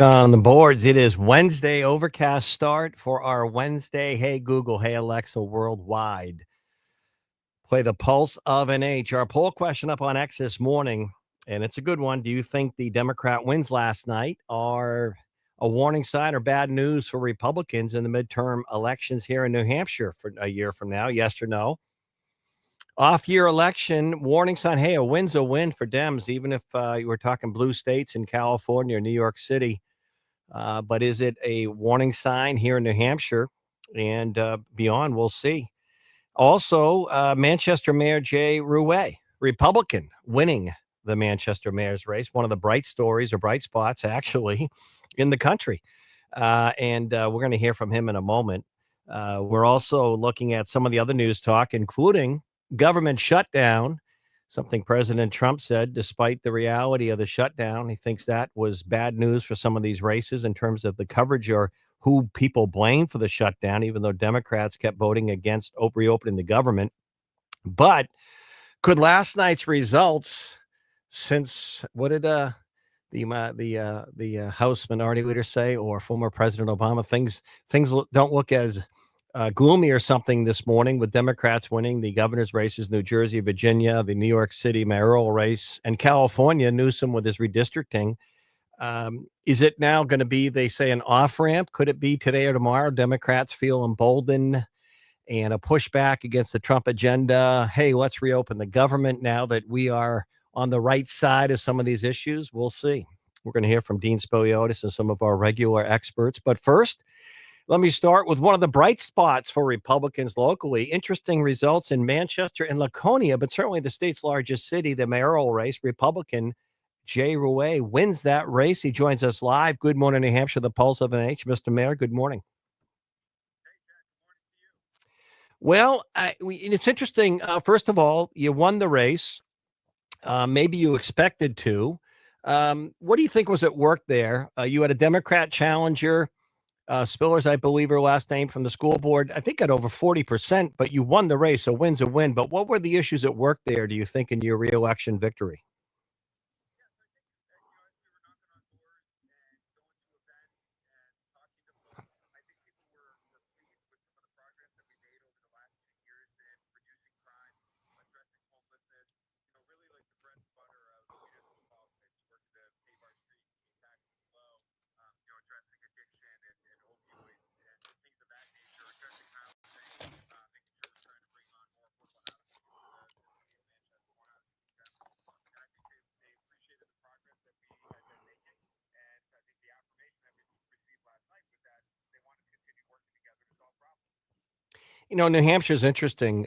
On the boards, it is Wednesday overcast start for our Wednesday. Hey Google, hey Alexa, worldwide. Play the pulse of an H. Our poll question up on X this morning, and it's a good one. Do you think the Democrat wins last night are a warning sign or bad news for Republicans in the midterm elections here in New Hampshire for a year from now? Yes or no? Off year election, warning sign. Hey, a win's a win for Dems, even if you were talking blue states in California or New York City. But is it a warning sign here in New Hampshire and beyond? We'll see. Also, Manchester Mayor Jay Rouet, Republican, winning the Manchester mayor's race, one of the bright stories or bright spots actually in the country. And we're going to hear from him in a moment. We're also looking at some of the other news talk, including government shutdown, something President Trump said, despite the reality of the shutdown. He thinks that was bad news for some of these races in terms of the coverage or who people blame for the shutdown, even though Democrats kept voting against reopening the government. But could last night's results, since what did the House Minority Leader say, or former President Obama, things don't look as gloomy or something this morning with Democrats winning the governor's races, New Jersey, Virginia, the New York City mayoral race, and California, Newsom with his redistricting. Is it now going to be, they say, an off ramp? Could it be today or tomorrow? Democrats feel emboldened and a pushback against the Trump agenda. Hey, let's reopen the government now that we are on the right side of some of these issues. We'll see. We're going to hear from Dean Spiliotis and some of our regular experts. But first, let me start with one of the bright spots for Republicans locally. Interesting results in Manchester and Laconia, but certainly the state's largest city, the mayoral race. Republican Jay Rouet wins that race. He joins us live. Good morning, New Hampshire, the pulse of an H. Mr. Mayor, good morning. Well, it's interesting. First of all, you won the race. Maybe you expected to. What do you think was at work there? You had a Democrat challenger, Spillers, I believe her last name, from the school board. I think at over 40%, but you won the race. A win's a win. But what were the issues at work there, do you think, in your reelection victory? New Hampshire's interesting.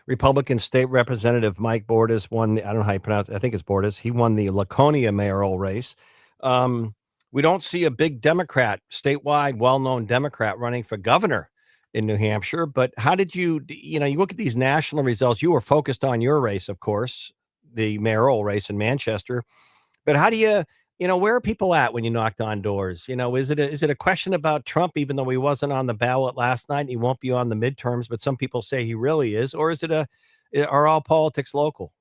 Republican State Representative Mike Bordas won. I don't know how you pronounce it. I think it's Bordas. He won the Laconia mayoral race. Um, we don't see a big Democrat, statewide, well-known Democrat running for governor in New Hampshire. But how did you look at these national results? You were focused on your race, of course, the mayoral race in Manchester. But how do where are people at when you knocked on doors? Is it a question about Trump, even though he wasn't on the ballot last night, and he won't be on the midterms, but some people say he really is, or is it are all politics local?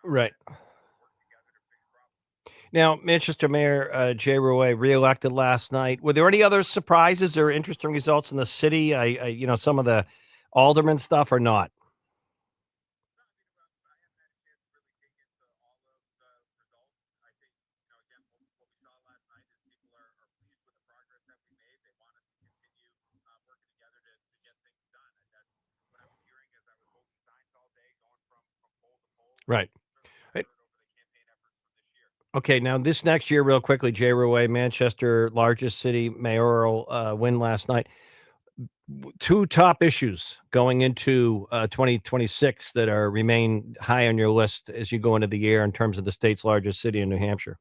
Right. Now, Manchester Mayor Jay Roy reelected last night. Were there any other surprises or interesting results in the city? Some of the alderman stuff or not? Right. Right. Okay, now this next year, real quickly, Jay Roue, Manchester, largest city mayoral win last night. Two top issues going into 2026 that are remain high on your list as you go into the year in terms of the state's largest city in New Hampshire.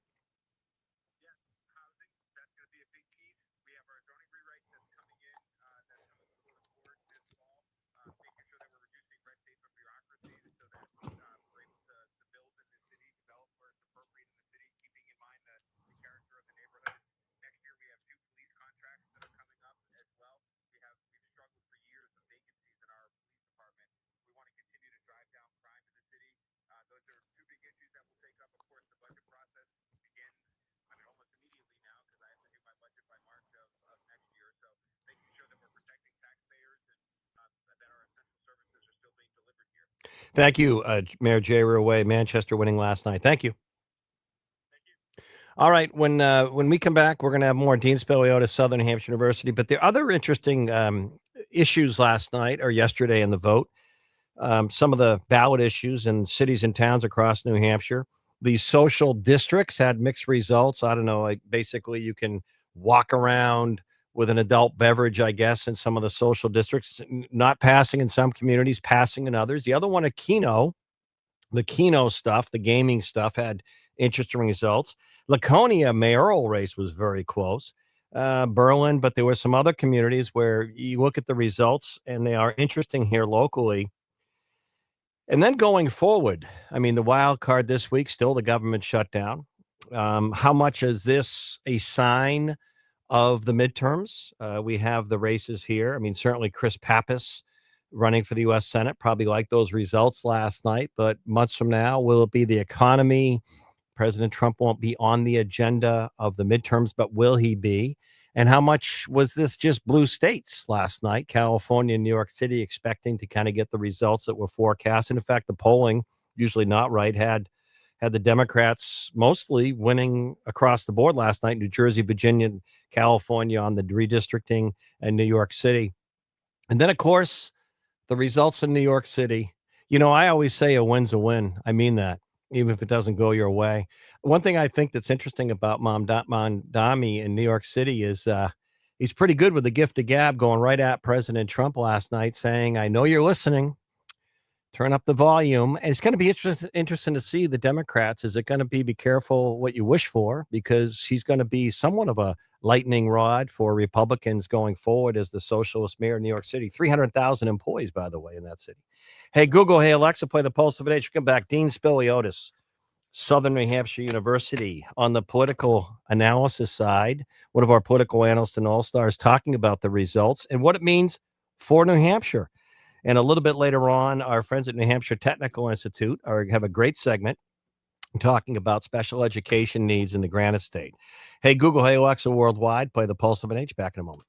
Thank you, Mayor Jay Roue, Manchester winning last night. Thank you. All right, when we come back, we're going to have more Dean Speliotis, Southern Hampshire University. But the other interesting issues last night or yesterday in the vote, some of the ballot issues in cities and towns across New Hampshire. These social districts had mixed results. I don't know, like basically you can walk around with an adult beverage, I guess, in some of the social districts, not passing in some communities, passing in others. The other one, a Keno, the Keno stuff, the gaming stuff had interesting results. Laconia mayoral race was very close. Berlin, but there were some other communities where you look at the results and they are interesting here locally. And then going forward, I mean, the wild card this week, still the government shutdown. How much is this a sign of the midterms? We have the races here. I mean, certainly Chris Pappas running for the U.S. Senate probably liked those results last night, but months from now, will it be the economy? President Trump won't be on the agenda of the midterms, but will he be? And how much was this just blue states last night? California and New York City expecting to kind of get the results that were forecast. And in fact, the polling, usually not right, had the Democrats mostly winning across the board last night. New Jersey, Virginia, California on the redistricting, and New York City. And then, of course, the results in New York City. You know, I always say a win's a win. I mean that, even if it doesn't go your way. One thing I think that's interesting about Mondami in New York City is he's pretty good with the gift of gab, going right at President Trump last night, saying, "I know you're listening. Turn up the volume." And it's going to be interesting to see the Democrats. Is it going to be careful what you wish for? Because he's going to be somewhat of a lightning rod for Republicans going forward as the socialist mayor of New York City. 300,000 employees, by the way, in that city. Hey, Google, hey, Alexa, play the Pulse of an Age. Come back. Dean Spiliotis, Southern New Hampshire University. On the political analysis side, one of our political analysts and all-stars talking about the results and what it means for New Hampshire. And a little bit later on, our friends at New Hampshire Technical Institute have a great segment talking about special education needs in the Granite State. Hey, Google, hey, Alexa, worldwide, play the Pulse of an Age. Back in a moment.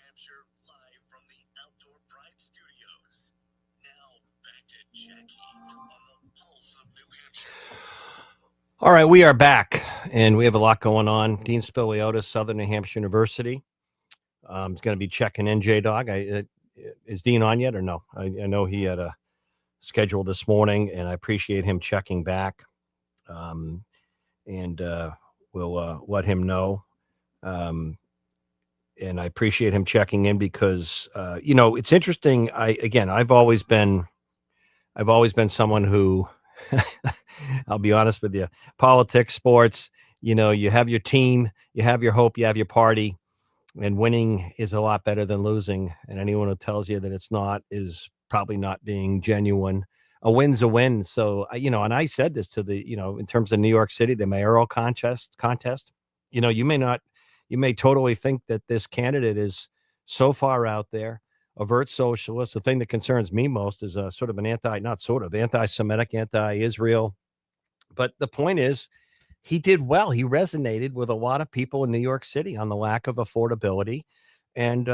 Hampshire, live from the Outdoor Pride Studios. Now, back to Jack Heath on the Pulse of New Hampshire. All right, we are back, and we have a lot going on. Dean Spiliotis, Southern New Hampshire University, is going to be checking in. J-Dog, is Dean on yet or no? I know he had a schedule this morning, and I appreciate him checking back, and we'll let him know. And I appreciate him checking in because it's interesting. I've always been someone who I'll be honest with you, politics, sports, you have your team, you have your hope, you have your party, and winning is a lot better than losing. And anyone who tells you that it's not is probably not being genuine. A win's a win. So, and I said this to in terms of New York City, the mayoral contest, you may totally think that this candidate is so far out there, overt socialist. The thing that concerns me most is sort of an anti-Semitic, anti-Israel. But the point is, he did well. He resonated with a lot of people in New York City on the lack of affordability. And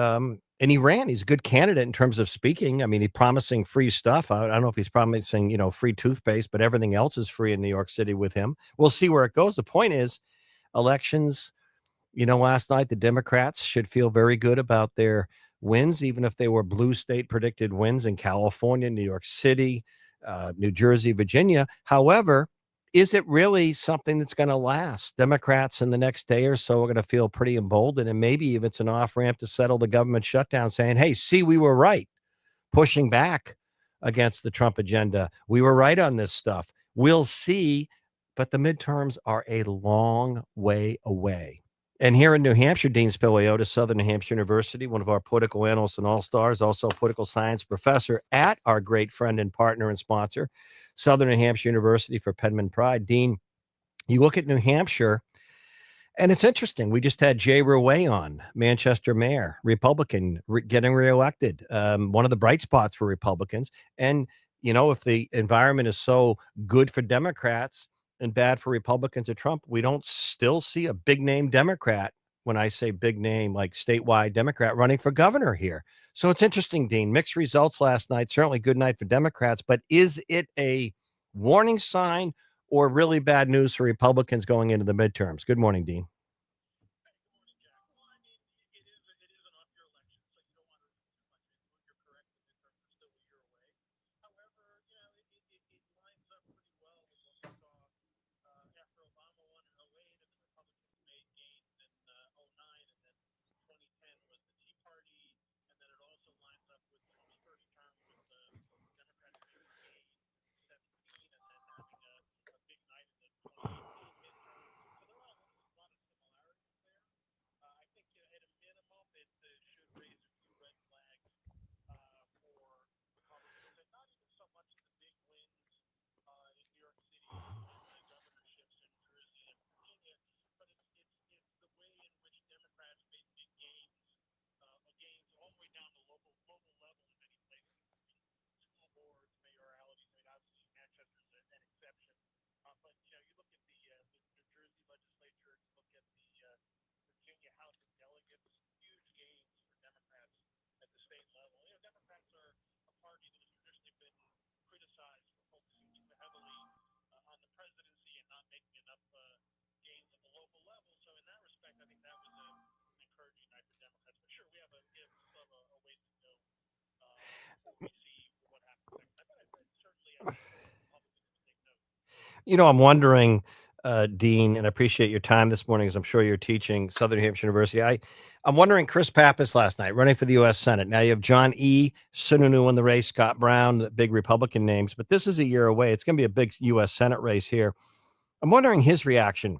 he ran. He's a good candidate in terms of speaking. I mean, he's promising free stuff. I don't know if he's promising, free toothpaste, but everything else is free in New York City with him. We'll see where it goes. The point is, elections, last night, the Democrats should feel very good about their wins, even if they were blue state predicted wins in California, New York City, New Jersey, Virginia. However, is it really something that's going to last? Democrats in the next day or so are going to feel pretty emboldened, and maybe if it's an off ramp to settle the government shutdown, saying, hey, see, we were right, pushing back against the Trump agenda. We were right on this stuff. We'll see, but the midterms are a long way away. And here in New Hampshire, Dean Spiliotis, Southern New Hampshire University, one of our political analysts and all-stars, also a political science professor at our great friend and partner and sponsor, Southern New Hampshire University for Penman Pride. Dean, you look at New Hampshire, and it's interesting. We just had Jay Ruway on, Manchester mayor, Republican, getting reelected. One of the bright spots for Republicans. And, if the environment is so good for Democrats and bad for Republicans or Trump, we don't still see a big name Democrat. When I say big name, like statewide Democrat running for governor here. So it's interesting, Dean. Mixed results last night. Certainly good night for Democrats, but is it a warning sign or really bad news for Republicans going into the midterms? Good morning, Dean. I'm wondering, Dean, and I appreciate your time this morning, as I'm sure you're teaching Southern Hampshire University. I'm wondering, Chris Pappas last night running for the U.S. Senate. Now you have John E. Sununu in the race, Scott Brown, the big Republican names, but this is a year away. It's going to be a big U.S. Senate race here. I'm wondering his reaction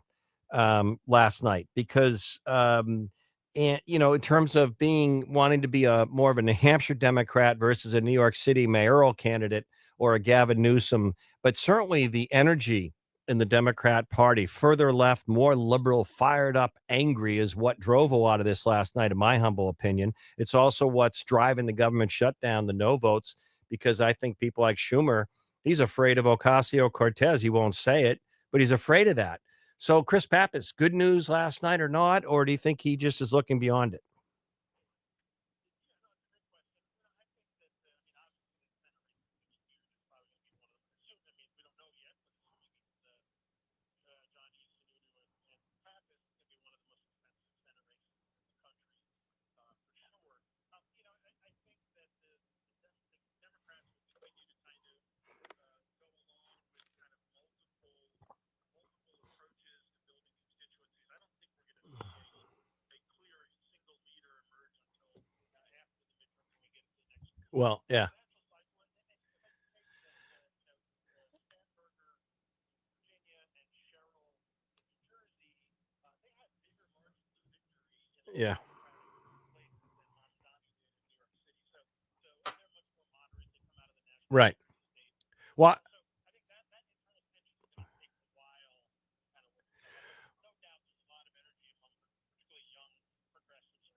last night because, and in terms of wanting to be more of a New Hampshire Democrat versus a New York City mayoral candidate or a Gavin Newsom, but certainly the energy in the Democrat Party, further left, more liberal, fired up, angry, is what drove a lot of this last night, in my humble opinion. It's also what's driving the government shutdown, the no votes, because I think people like Schumer, he's afraid of Ocasio-Cortez. He won't say it, but he's afraid of that. So, Chris Pappas, good news last night or not, or do you think he just is looking beyond it? Well, yeah. Yeah. Right. Well,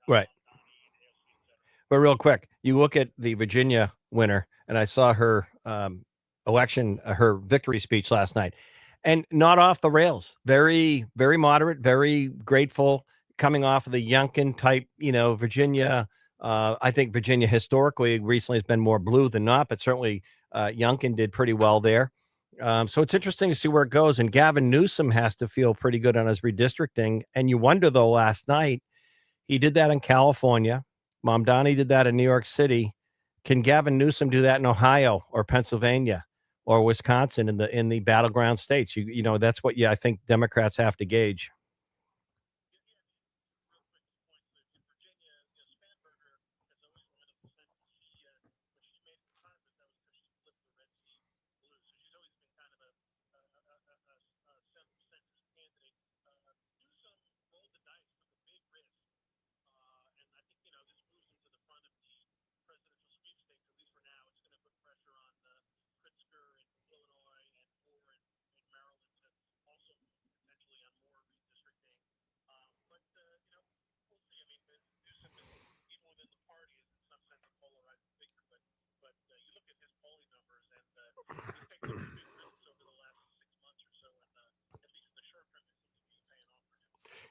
right. But real quick, you look at the Virginia winner, and I saw her election, her victory speech last night, and not off the rails. Very, very moderate, very grateful, coming off of the Youngkin type, Virginia. I think Virginia historically recently has been more blue than not, but certainly Youngkin did pretty well there. So it's interesting to see where it goes. And Gavin Newsom has to feel pretty good on his redistricting. And you wonder, though, last night, he did that in California. Mamdani did that in New York City. Can Gavin Newsom do that in Ohio or Pennsylvania or Wisconsin in the battleground states? That's what I think Democrats have to gauge.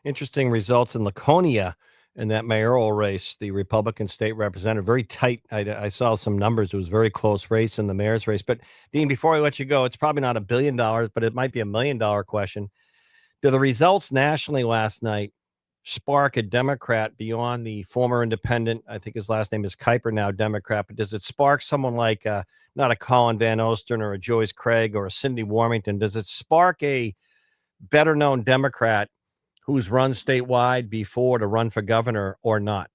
Interesting results in Laconia in that mayoral race, the Republican state representative. Very tight. I saw some numbers. It was a very close race in the mayor's race. But Dean, before I let you go, it's probably not $1 billion, but it might be $1 million question. Do the results nationally last night spark a Democrat beyond the former independent? I think his last name is Kuiper, now Democrat. But does it spark someone like not a Colin Van Osten or a Joyce Craig or a Cindy Warmington? Does it spark a better known Democrat who's run statewide before to run for governor or not?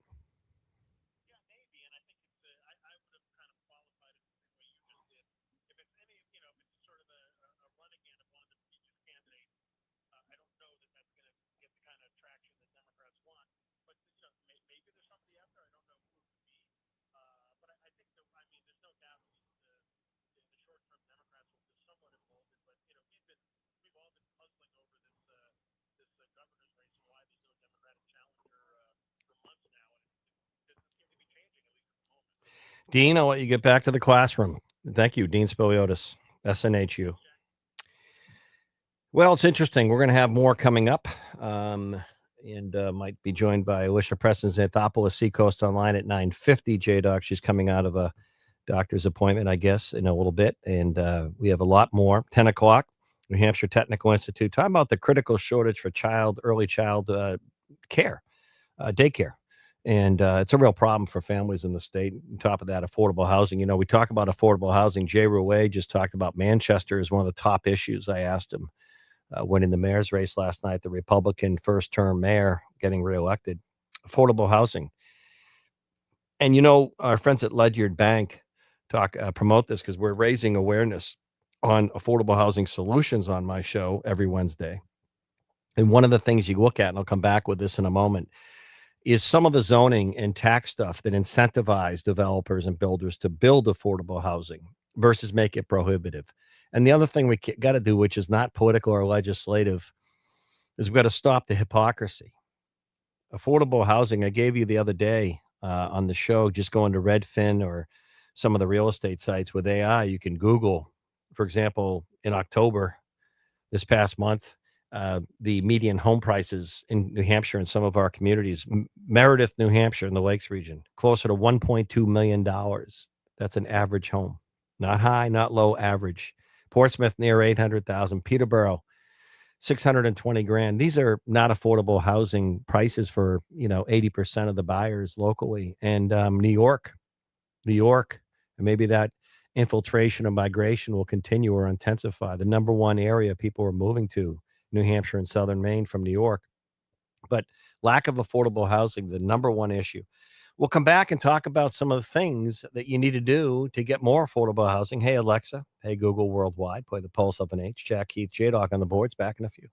Dean, I'll let you get back to the classroom. Thank you, Dean Spiliotis, SNHU. Well, it's interesting. We're going to have more coming up, and might be joined by Alicia Preston Xanthopoulos, Seacoast Online at 9:50. J-Doc, she's coming out of a doctor's appointment, I guess, in a little bit, and we have a lot more. 10 o'clock, New Hampshire Technical Institute, talking about the critical shortage for early child care, daycare. And it's a real problem for families in the state. On top of that, affordable housing. We talk about affordable housing. Jay Rouet just talked about Manchester as one of the top issues. I asked him winning the mayor's race last night, the Republican first-term mayor getting reelected. Affordable housing. And our friends at Ledyard Bank promote this because we're raising awareness on affordable housing solutions on my show every Wednesday. And one of the things you look at, and I'll come back with this in a moment, is some of the zoning and tax stuff that incentivize developers and builders to build affordable housing versus make it prohibitive. And the other thing we got to do, which is not political or legislative, is we've got to stop the hypocrisy. Affordable housing, I gave you the other day on the show, just going to Redfin or some of the real estate sites with AI. You can Google, for example, in October, this past month, the median home prices in New Hampshire and some of our communities, Meredith, New Hampshire, in the Lakes region, closer to $1.2 million. That's an average home, not high, not low, average. Portsmouth near 800,000, Peterborough 620 grand. These are not affordable housing prices for 80% of the buyers locally. And New York, and maybe that infiltration of migration will continue or intensify. The number one area people are moving to, New Hampshire and southern Maine from New York. But lack of affordable housing, the number one issue. We'll come back and talk about some of the things that you need to do to get more affordable housing. Hey, Alexa. Hey, Google Worldwide. Play the Pulse of an H. Jack Keith, J-Dog on the boards. Back in a few.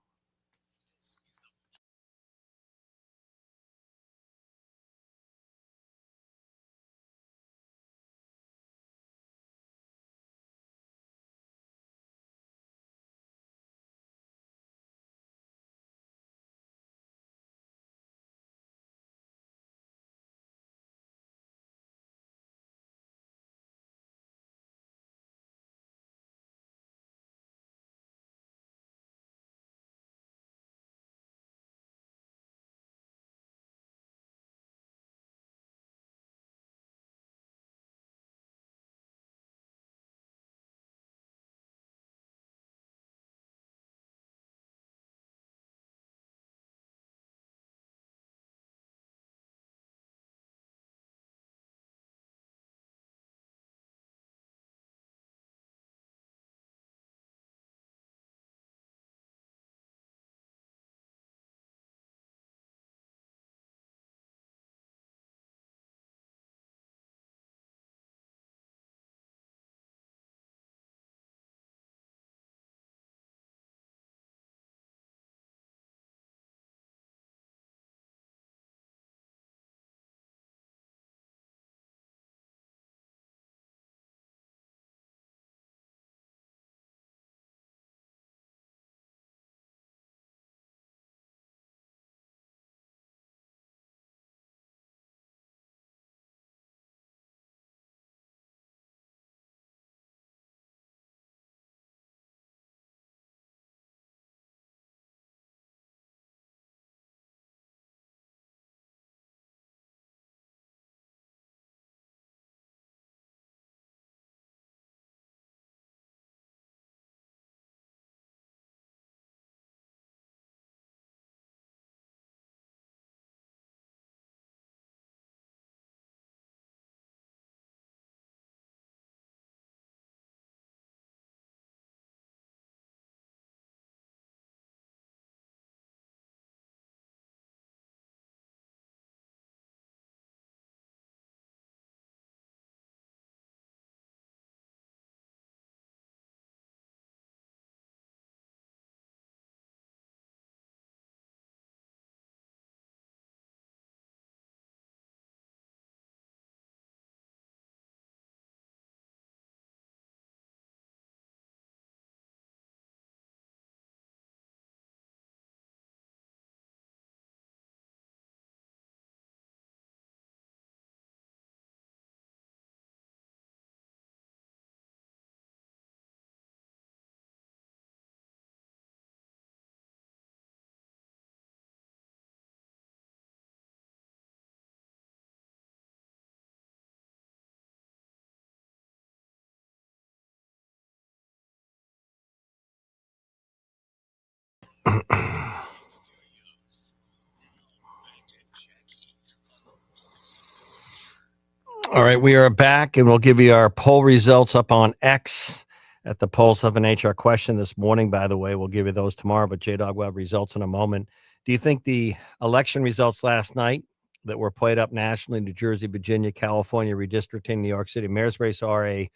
All right, we are back, and we'll give you our poll results up on X at the Pulse of an HR question this morning. By the way, we'll give you those tomorrow, but J Dog will have results in a moment. Do you think the election results last night that were played up nationally, New Jersey, Virginia, California, redistricting, New York City mayor's race, are a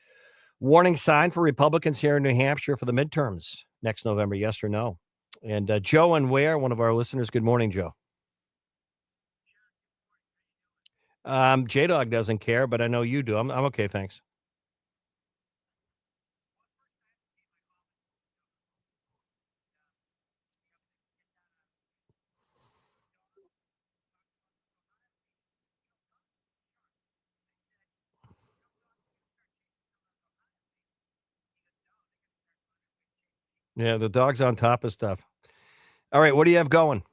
warning sign for Republicans here in New Hampshire for the midterms next November? Yes or no? And Joe and Ware, one of our listeners. Good morning, Joe. J Dog doesn't care, but I know you do. I'm okay, thanks. Yeah, the dog's on top of stuff. All right, what do you have going?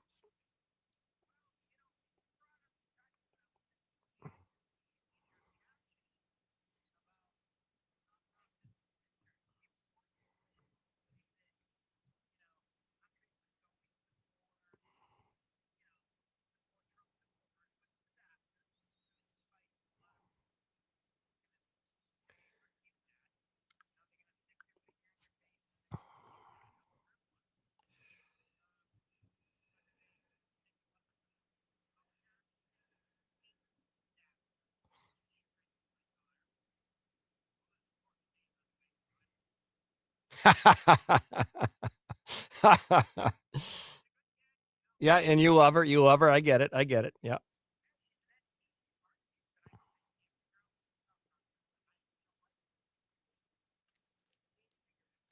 Yeah, and you love her. You love her. I get it. I get it. Yeah.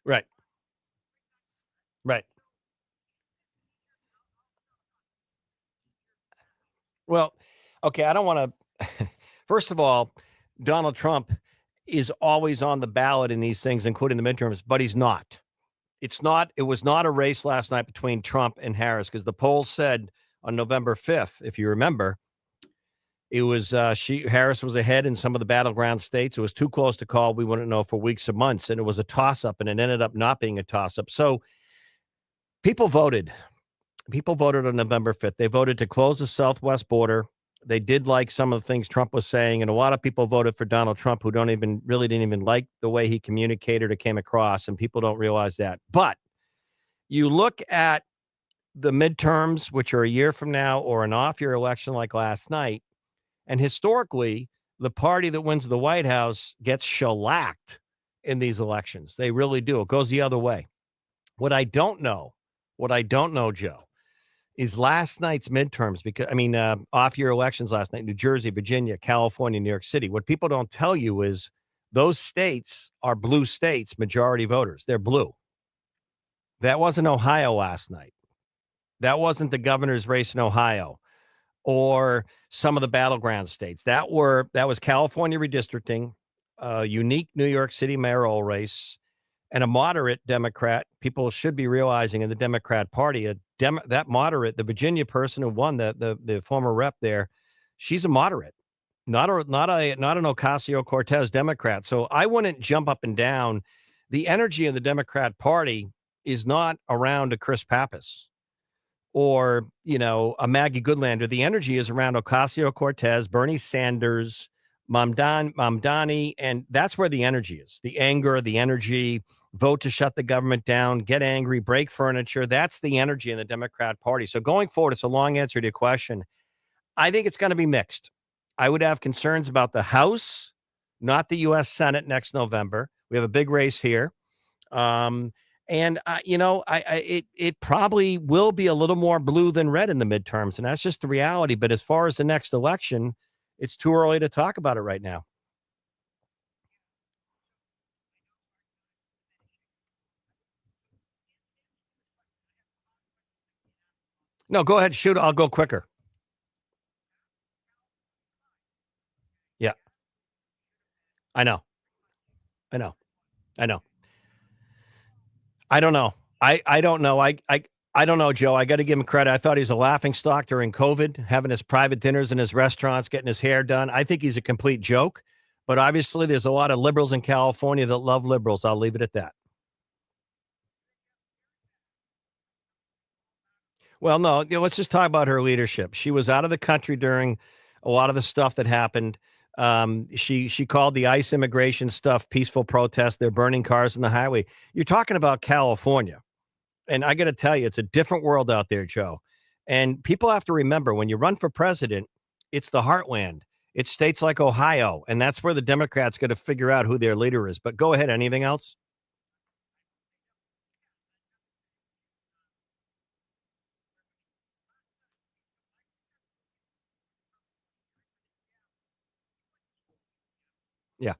Right. Right. Well, okay. I don't want to. First of all, Donald Trump is always on the ballot in these things, including the midterms, but he's not. It was not a race last night between Trump and Harris because the polls said on November 5th, if you remember, it was Harris was ahead in some of the battleground states. It was too close to call. We wouldn't know for weeks or months, and it was a toss up, and it ended up not being a toss up. So people voted. People voted on November 5th. They voted to close the southwest border. They did like some of the things Trump was saying, and a lot of people voted for Donald Trump who didn't even like the way he communicated or came across, and people don't realize that. But you look at the midterms, which are a year from now, or an off-year election like last night, and historically, the party that wins the White House gets shellacked in these elections. They really do. It goes the other way. What I don't know, Joe, is last night's midterms because off-year elections last night, New Jersey, Virginia, California, New York City. What people don't tell you is those states are blue states, majority voters. They're blue. That wasn't Ohio last night. That wasn't the governor's race in Ohio or some of the battleground states. That was California redistricting, a unique New York City mayoral race, and a moderate Democrat. People should be realizing in the Democrat Party, that moderate, the Virginia person who won, the former rep there, she's a moderate, not an Ocasio-Cortez Democrat. So I wouldn't jump up and down. The energy in the Democrat Party is not around a Chris Pappas or, a Maggie Goodlander. The energy is around Ocasio-Cortez, Bernie Sanders, Mamdani, and that's where the energy is. The anger, the energy, vote to shut the government down, get angry, break furniture. That's the energy in the Democrat Party. So going forward, it's a long answer to your question. I think it's going to be mixed. I would have concerns about the House, not the U.S. Senate next November. We have a big race here. And it probably will be a little more blue than red in the midterms, and that's just the reality. But as far as the next election, it's too early to talk about it right now. No, go ahead, shoot. I'll go quicker. Yeah, I know, I know, I know. I don't know. I don't know. I don't know, Joe. I got to give him credit. I thought he was a laughing stock during COVID, having his private dinners in his restaurants, getting his hair done. I think he's a complete joke. But obviously, there's a lot of liberals in California that love liberals. I'll leave it at that. Well, no, let's just talk about her leadership. She was out of the country during a lot of the stuff that happened. She called the ICE immigration stuff peaceful protest. They're burning cars on the highway. You're talking about California. And I got to tell you, it's a different world out there, Joe. And people have to remember when you run for president, it's the heartland. It's states like Ohio. And that's where the Democrats got to figure out who their leader is. But go ahead. Anything else? Yeah.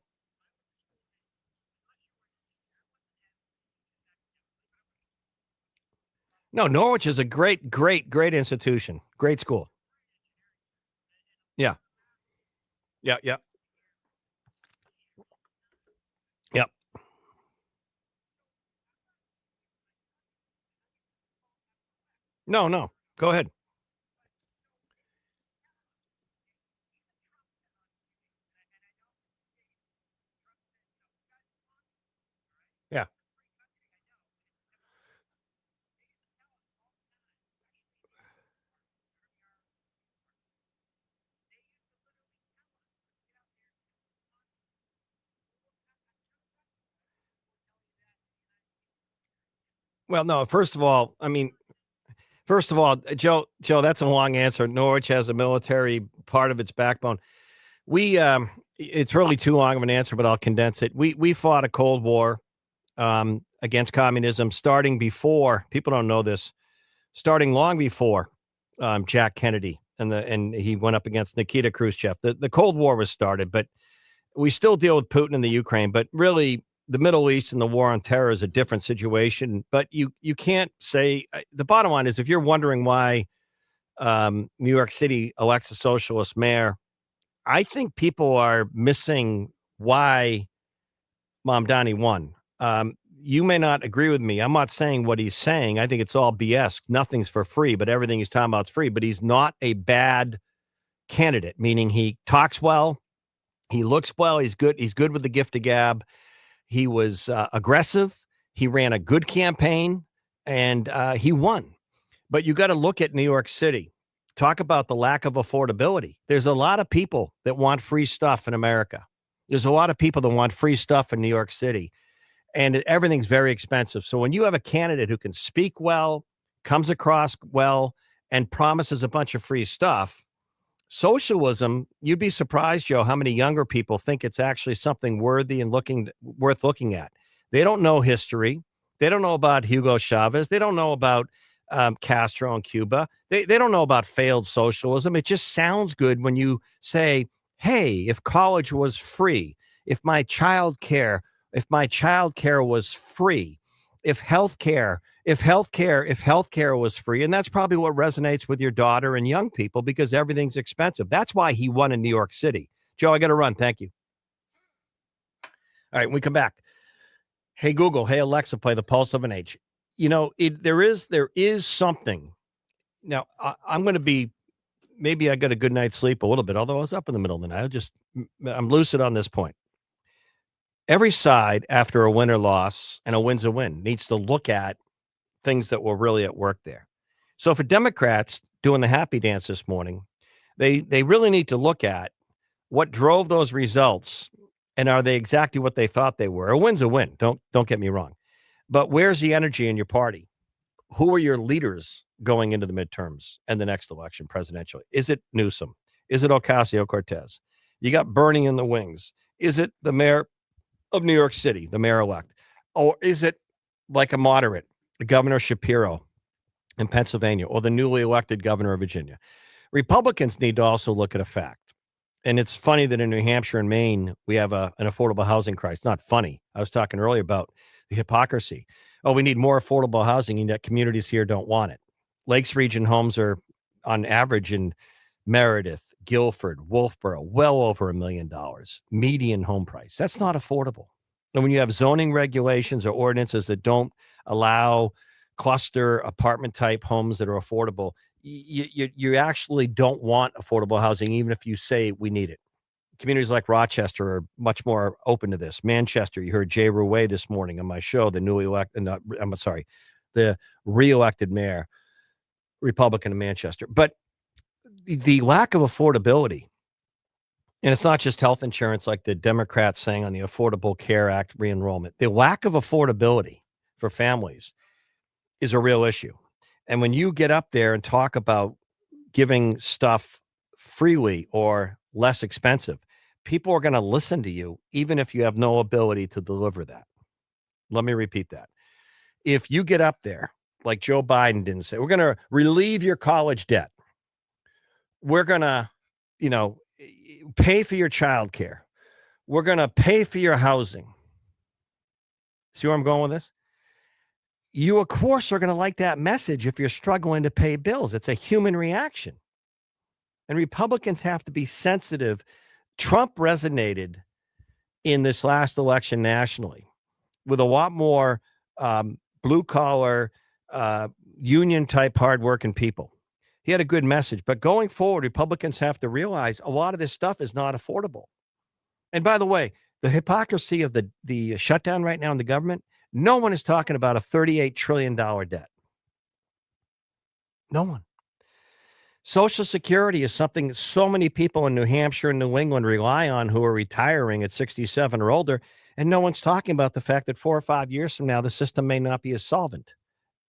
No, Norwich is a great, great, great institution. Great school. Yeah. Yeah. Yeah. Yeah. No, no. Go ahead. Yeah. Well, no, first of all, Joe, that's a long answer. Norwich has a military part of its backbone. It's really too long of an answer, but I'll condense it. We fought a Cold War. against communism, starting before, people don't know this, starting long before Jack Kennedy and he went up against Nikita Khrushchev. The Cold War was started, but we still deal with Putin in the Ukraine. But really, the Middle East and the war on terror is a different situation. But you can't say the bottom line is if you're wondering why New York City elects a socialist mayor, I think people are missing why Mamdani won. You may not agree with me. I'm not saying what he's saying. I think it's all BS. Nothing's for free, but everything he's talking about is free. But he's not a bad candidate, meaning he talks well, he looks well, he's good. He's good with the gift of gab. He was aggressive. He ran a good campaign, and he won. But you got to look at New York City. Talk about the lack of affordability. There's a lot of people that want free stuff in America. There's a lot of people that want free stuff in New York City, and everything's very expensive. So when you have a candidate who can speak well, comes across well, and promises a bunch of free stuff, socialism, you'd be surprised, Joe, how many younger people think it's actually something worthy and worth looking at. They don't know history. They don't know about Hugo Chavez. They don't know about Castro in Cuba. They don't know about failed socialism. It just sounds good when you say, hey, if college was free, if healthcare was free, if healthcare was free, and that's probably what resonates with your daughter and young people because everything's expensive. That's why he won in New York City. Joe, I got to run. Thank you. All right, when we come back. Hey, Google. Hey, Alexa, play The Pulse of an Age. You know, there is something. Now, I'm going to be, maybe I got a good night's sleep a little bit, although I was up in the middle of the night. I'm lucid on this point. Every side, after a win or loss, and a win's a win, needs to look at things that were really at work there. So for Democrats doing the happy dance this morning, they really need to look at what drove those results, and are they exactly what they thought they were? A win's a win. Don't get me wrong. But where's the energy in your party? Who are your leaders going into the midterms and the next election presidentially? Is it Newsom? Is it Ocasio-Cortez? You got Bernie in the wings. Is it the mayor of New York City, the mayor-elect? Or is it like a moderate, Governor Shapiro in Pennsylvania, or the newly elected governor of Virginia? Republicans need to also look at a fact. And it's funny that in New Hampshire and Maine, we have an affordable housing crisis. Not funny. I was talking earlier about the hypocrisy. Oh, we need more affordable housing, and yet communities here don't want it. Lakes region homes are on average in Meredith, Guilford, Wolfboro, well over $1 million. Median home price. That's not affordable. And when you have zoning regulations or ordinances that don't allow cluster apartment type homes that are affordable, you actually don't want affordable housing, even if you say we need it. Communities like Rochester are much more open to this. Manchester, you heard Jay Rouet this morning on my show, the re-elected mayor, Republican of Manchester. But the lack of affordability, and it's not just health insurance like the Democrats saying on the Affordable Care Act re-enrollment, the lack of affordability for families is a real issue. And when you get up there and talk about giving stuff freely or less expensive, people are going to listen to you, even if you have no ability to deliver that. Let me repeat that. If you get up there, like Joe Biden didn't say, we're going to relieve your college debt. We're going to, pay for your child care. We're going to pay for your housing. See where I'm going with this? You, of course, are going to like that message if you're struggling to pay bills. It's a human reaction. And Republicans have to be sensitive. Trump resonated in this last election nationally with a lot more blue-collar, union-type, hardworking people. He had a good message. But going forward, Republicans have to realize a lot of this stuff is not affordable. And by the way, the hypocrisy of the shutdown right now in the government, no one is talking about a $38 trillion debt. No one. Social Security is something so many people in New Hampshire and New England rely on who are retiring at 67 or older, and no one's talking about the fact that 4 or 5 years from now, the system may not be as solvent.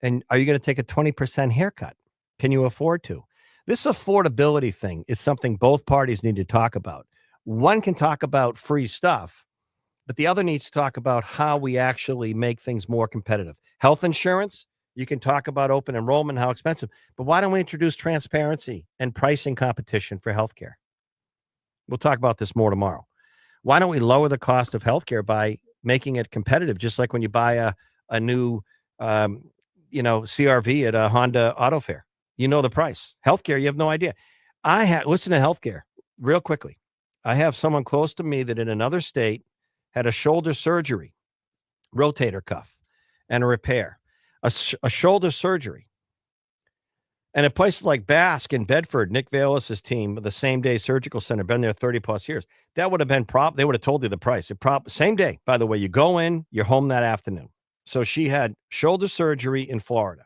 And are you going to take a 20% haircut? Can you afford to? This affordability thing is something both parties need to talk about. One can talk about free stuff, but the other needs to talk about how we actually make things more competitive. Health insurance, you can talk about open enrollment, how expensive, but why don't we introduce transparency and pricing competition for healthcare? We'll talk about this more tomorrow. Why don't we lower the cost of healthcare by making it competitive, just like when you buy a new CRV at a Honda Auto Fair? You know the price. Healthcare, you have no idea. Listen to healthcare real quickly. I have someone close to me that in another state had a shoulder surgery, rotator cuff, and a repair, a shoulder surgery. And at places like Basque and Bedford, Nick Valis' team, the Same Day Surgical Center, been there 30 plus years. That would have been they would have told you the price. Same day, by the way. You go in, you're home that afternoon. So she had shoulder surgery in Florida.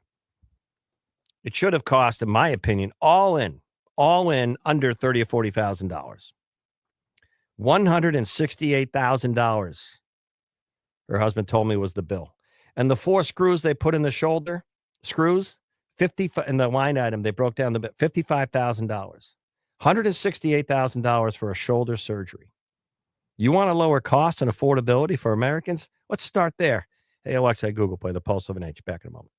It should have cost, in my opinion, all in under $30,000 or $40,000. $168,000. Her husband told me was the bill. And the 4 screws they put in the shoulder, screws, 50 in the line item, they broke down the bit, $55,000. $168,000 for a shoulder surgery. You want to lower cost and affordability for Americans? Let's start there. Hey, Alexa, Google, play the Pulse of an H. Back in a moment.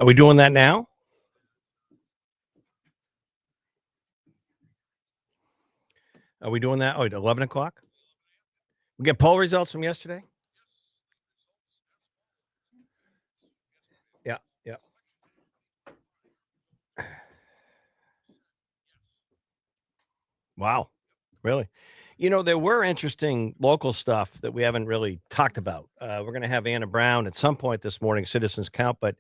Are we doing that now? Are we doing that? Oh, at 11 o'clock? We get poll results from yesterday? Yeah, yeah. Wow. Really? There were interesting local stuff that we haven't really talked about. We're going to have Anna Brown at some point this morning, Citizens Count, but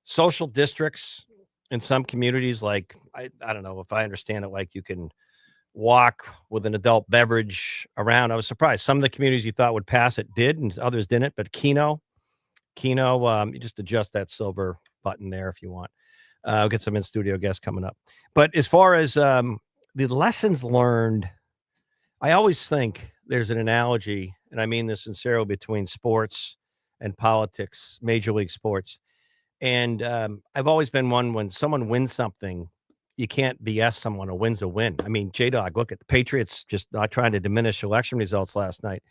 social districts in some communities, like, I don't know if I understand it, like you can walk with an adult beverage around. I was surprised. Some of the communities you thought would pass it did, and others didn't. But Keno, you just adjust that silver button there if you want. I'll get some in studio guests coming up. But as far as the lessons learned, I always think there's an analogy, and I mean this sincerely, between sports and politics, Major League Sports. And I've always been one, when someone wins something, you can't BS someone who wins a win. I mean, J-Dog, look at the Patriots, just not trying to diminish election results last night.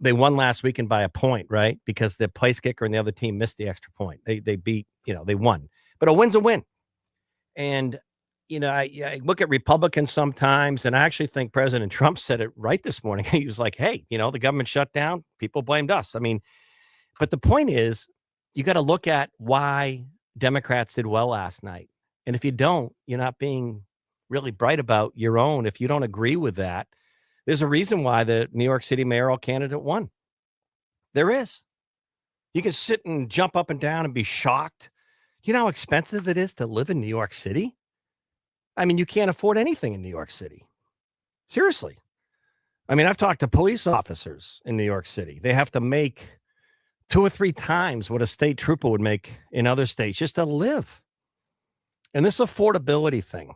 They won last weekend by a point, right? Because the place kicker and the other team missed the extra point. They beat, they won. But a win's a win. And, I look at Republicans sometimes, and I actually think President Trump said it right this morning. He was like, hey, the government shut down. People blamed us. I mean, but the point is, you got to look at why Democrats did well last night. And if you don't, you're not being really bright about your own. If you don't agree with that, there's a reason why the New York City mayoral candidate won. There is. You can sit and jump up and down and be shocked. You know how expensive it is to live in New York City? I mean, you can't afford anything in New York City. Seriously. I mean, I've talked to police officers in New York City. They have to make 2 or 3 times what a state trooper would make in other states just to live. And this affordability thing,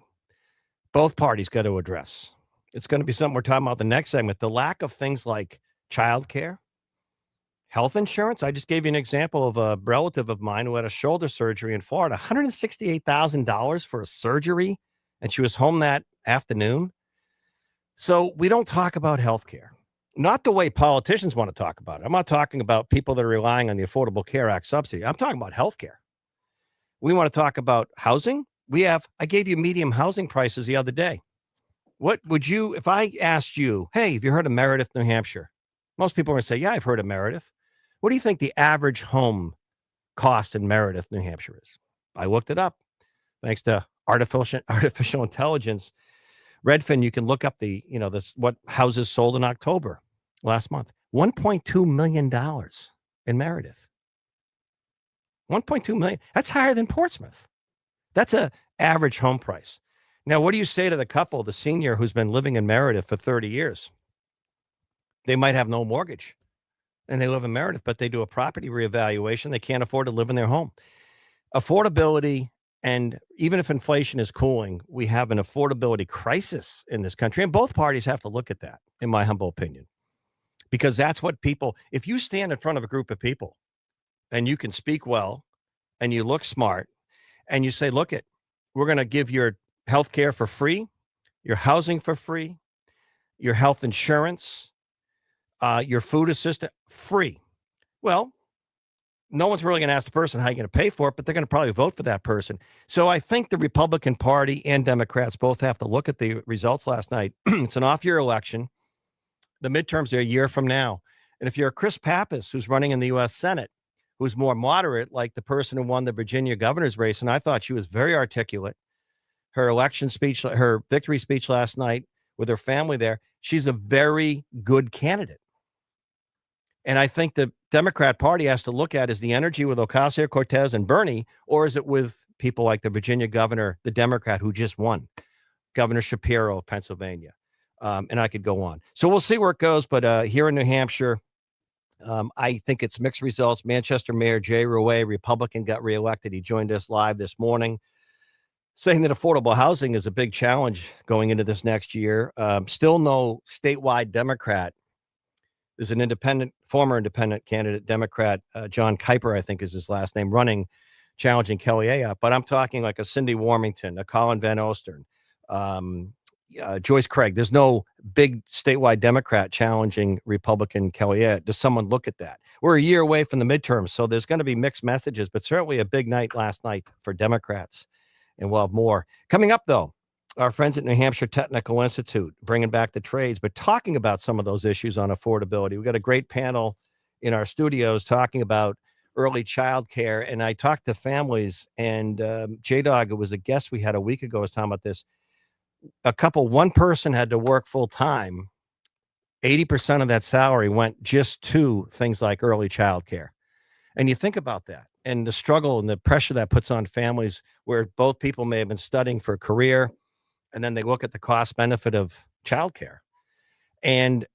both parties got to address. It's going to be something we're talking about the next segment. The lack of things like childcare, health insurance. I just gave you an example of a relative of mine who had a shoulder surgery in Florida, $168,000 for a surgery, and she was home that afternoon. So we don't talk about healthcare. Not the way politicians want to talk about it. I'm not talking about people that are relying on the Affordable Care Act subsidy. I'm talking about healthcare. We want to talk about housing. I gave you medium housing prices the other day. What would you, if I asked you, hey, have you heard of Meredith, New Hampshire? Most people are going to say, yeah, I've heard of Meredith. What do you think the average home cost in Meredith, New Hampshire is? I looked it up. Thanks to artificial intelligence. Redfin, you can look up what houses sold in October last month. $1.2 million in Meredith. 1.2 million. That's higher than Portsmouth. That's a average home price. Now, what do you say to the couple, the senior who's been living in Meredith for 30 years? They might have no mortgage and they live in Meredith, but they do a property reevaluation. They can't afford to live in their home. Affordability. And even if inflation is cooling, we have an affordability crisis in this country. And both parties have to look at that, in my humble opinion, because that's what people, if you stand in front of a group of people and you can speak well and you look smart and you say, look, we're going to give your health care for free, your housing for free, your health insurance, your food assistance free. Well, no one's really going to ask the person how you're going to pay for it, but they're going to probably vote for that person. So I think the Republican Party and Democrats both have to look at the results last night. It's an off-year election. The midterms are a year from now. And if you're a Chris Pappas who's running in the U.S. Senate, who's more moderate, like the person who won the Virginia governor's race, and I thought she was very articulate. Her election speech, her victory speech last night with her family there, she's a very good candidate. And I think the Democrat Party has to look at, is the energy with Ocasio-Cortez and Bernie, or is it with people like the Virginia governor, the Democrat who just won, Governor Shapiro of Pennsylvania? And I could go on. So we'll see where it goes. But here in New Hampshire, I think it's mixed results. Manchester Mayor Jay Rouet, Republican, got reelected. He joined us live this morning, saying that affordable housing is a big challenge going into this next year. Still no statewide Democrat. There's an former independent candidate, Democrat, John Kuiper, I think is his last name, challenging Kelly Ayotte. But I'm talking like a Cindy Warmington, a Colin Van Ostern, Joyce Craig. There's no big statewide Democrat challenging Republican Kellyanne. Does someone look at that? We're a year away from the midterms, so there's going to be mixed messages, but certainly a big night last night for Democrats. And we'll have more. Coming up, though, our friends at New Hampshire Technical Institute bringing back the trades, but talking about some of those issues on affordability. We've got a great panel in our studios talking about early child care. And I talked to families, and J-Dog, it was a guest we had a week ago, was talking about this. One person had to work full time. 80% of that salary went just to things like early child care. And you think about that and the struggle and the pressure that puts on families where both people may have been studying for a career, and then they look at the cost benefit of childcare. And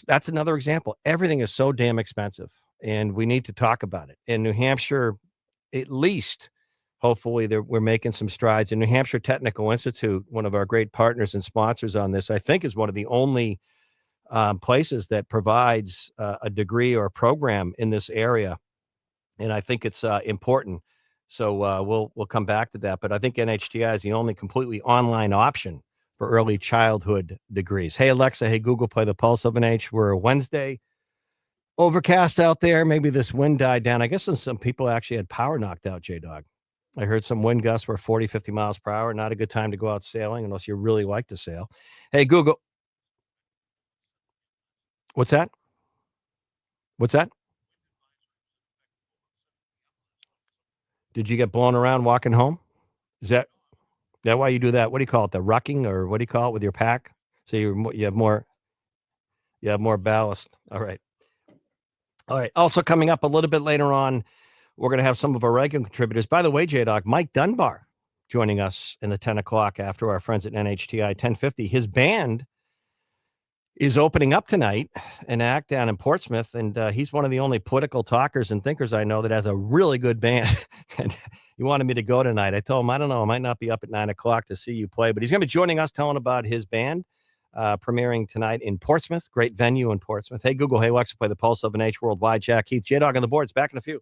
that's another example. Everything is so damn expensive, and we need to talk about it. In New Hampshire, at least, hopefully we're making some strides. In New Hampshire Technical Institute, one of our great partners and sponsors on this, I think is one of the only places that provides a degree or a program in this area. And I think it's important. So we'll come back to that. But I think NHTI is the only completely online option for early childhood degrees. Hey, Alexa, hey, Google, play the Pulse of an H. We're a Wednesday. Overcast out there. Maybe this wind died down. I guess some people actually had power knocked out, J-Dog. I heard some wind gusts were 40, 50 miles per hour. Not a good time to go out sailing unless you really like to sail. Hey, Google. What's that? What's that? Did you get blown around walking home? Is that why you do that? What do you call it? The rucking, or what do you call it with your pack? So you have more ballast. All right. Also coming up a little bit later on, we're going to have some of our regular contributors. By the way, J-Dog, Mike Dunbar joining us in the 10 o'clock after our friends at NHTI 1050. His band is opening up tonight, an act down in Portsmouth, and he's one of the only political talkers and thinkers I know that has a really good band. And he wanted me to go tonight. I told him, I don't know, I might not be up at 9 o'clock to see you play, but he's going to be joining us, telling about his band premiering tonight in Portsmouth. Great venue in Portsmouth. Hey, Google, hey, Alexa, play the Pulse of an H worldwide. Jack Heath, J-Dog on the boards. Back in a few.